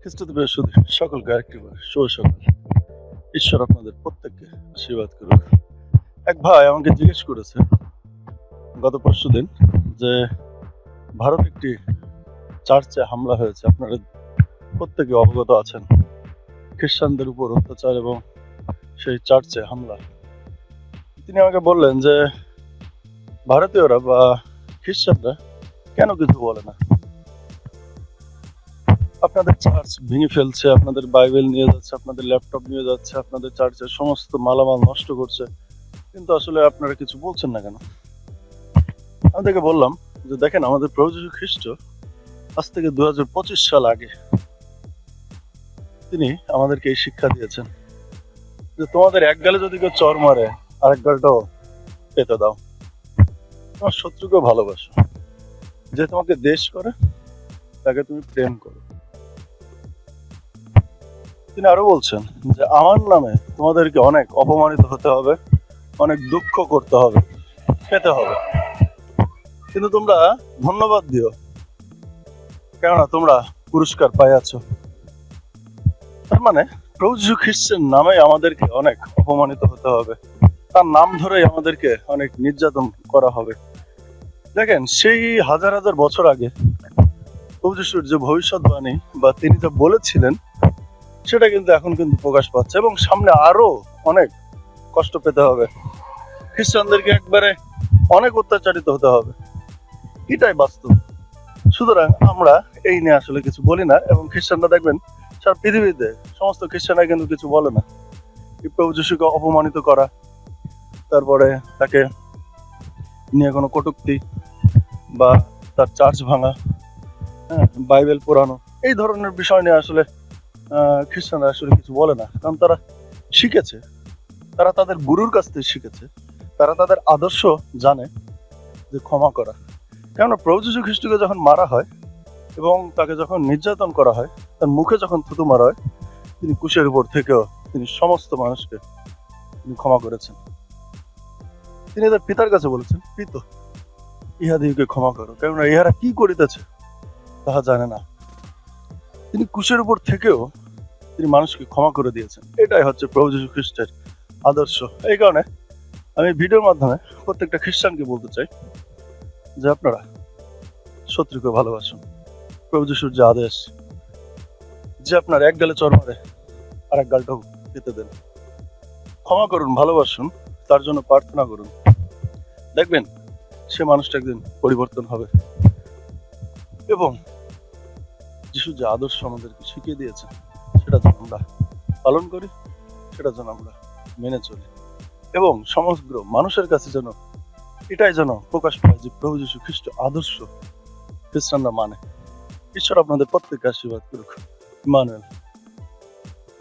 খ্রিস্টদেবের শুধু সকলকে আরেকটিবার শুভ সকাল। ঈশ্বর আপনাদের প্রত্যেককে আশীর্বাদ করুক। এক ভাই আমাকে জিজ্ঞেস করেছে গত পরশুদিন যে ভারত একটি চার্চে হামলা হয়েছে, আপনারা প্রত্যেকে অবগত আছেন খ্রিস্টানদের উপর অত্যাচার এবং সেই চার্চে হামলা। তিনি আমাকে বললেন যে ভারতীয়রা বা খ্রিস্টানরা কেন কিছু বলে না, আপনাদের চার্চ ভেঙে ফেলছে, আপনাদের বাইবেল নিয়ে যাচ্ছে, আপনাদের ল্যাপটপ নিয়ে যাচ্ছে, আপনাদের চার্চের সমস্ত মালামাল নষ্ট করছে, কিন্তু আসলে আপনারা কিছু বলছেন না কেন? আমি তাকে বললাম যে দেখেন, আমাদের প্রভু যীশু খ্রিস্ট আজ থেকে 2025 সাল আগে তিনি আমাদেরকে এই শিক্ষা দিয়েছেন যে তোমাদের এক গালে যদি কেউ চর মারে আরেক গালটাও পেতে দাও, তোমার শত্রুকেও ভালোবাসো, যে তোমাকে দেশ করে তাকে তুমি প্রেম করো। তিনি আরো বলছেন যে আমার নামে তোমাদেরকে অনেক অপমানিত হতে হবে, অনেক দুঃখ করতে হবে, পেতে হবে, কিন্তু তোমরা ধন্যবাদ দিও, কেননা তোমরা পুরস্কার পাইয়াছো। তার মানে প্রভু যীশু খ্রিস্টের নামে আমাদেরকে অনেক অপমানিত হতে হবে, তার নাম ধরেই আমাদেরকে অনেক নির্যাতন করা হবে। দেখেন, সেই হাজার হাজার বছর আগে প্রভু যীশুর যে ভবিষ্যৎবাণী বা তিনি যা বলেছিলেন সেটা কিন্তু এখন কিন্তু প্রকাশ পাচ্ছে, এবং সামনে আরো অনেক কষ্ট পেতে হবে, খ্রিস্টানদেরকে একবারে অনেক অত্যাচারিত হতে হবে, এটাই বাস্তব। সুতরাং আমরা এই নিয়ে আসলে কিছু বলি না, এবং খ্রিস্টানরা দেখবেন সারা পৃথিবীতে সমস্ত খ্রিস্টানরা কিন্তু কিছু বলে না। প্রভু যীশুকে অপমানিত করা, তারপরে তাকে নিয়ে কোনো কটূক্তি বা তার চার্চ ভাঙা, বাইবেল পোড়ানো, এই ধরনের বিষয় নিয়ে আসলে খ্রিস্টানরা আসলে কিছু বলে না, কারণ তারা শিখেছে, তারা তাদের গুরুর কাছ থেকে শিখেছে, তারা তাদের আদর্শ জানে যে ক্ষমা করা। কেননা প্রভু যীশু খ্রিস্টকে যখন মারা হয় এবং তাকে যখন নির্যাতন করা হয়, তার মুখে যখন থুতু মারা হয়, তিনি কুশের উপর থেকেও তিনি সমস্ত মানুষকে তিনি ক্ষমা করেছেন। তিনি তার পিতার কাছে বলেছেন, পিত ইহাদিকে ক্ষমা করো, কেননা ইহারা কি করিতেছে তাহা জানে না। তিনি কুশের উপর থেকেও তিনি মানুষকে ক্ষমা করে দিয়েছেন। এটাই হচ্ছে প্রভু যীশু খ্রিস্টের আদর্শ। এই কারণে আমি ভিডিওর মাধ্যমে প্রত্যেকটা খ্রিস্টানকে বলতে চাই যে আপনারা শত্রুকে ভালোবাসুন। প্রভু যীশুর যে আদেশ যে আপনার এক গালে চর মারে আর এক গালটাও পেতে দেন, ক্ষমা করুন, ভালোবাসুন, তার জন্য প্রার্থনা করুন, দেখবেন সে মানুষটা একদিন পরিবর্তন হবে, এবং যিশু যে আদর্শ আমাদেরকে শিখিয়ে দিয়েছে সেটা যেন আমরা পালন করি, সেটা যেন আমরা মেনে চলি, এবং সমগ্র মানুষের কাছে যেন এটাই যেন প্রকাশ পায় যে প্রভু যীশু খ্রিস্ট আদর্শ খ্রিস্টানরা মানে। ঈশ্বর আপনাদের প্রত্যেককে আশীর্বাদ করুক। ইমানুয়েল।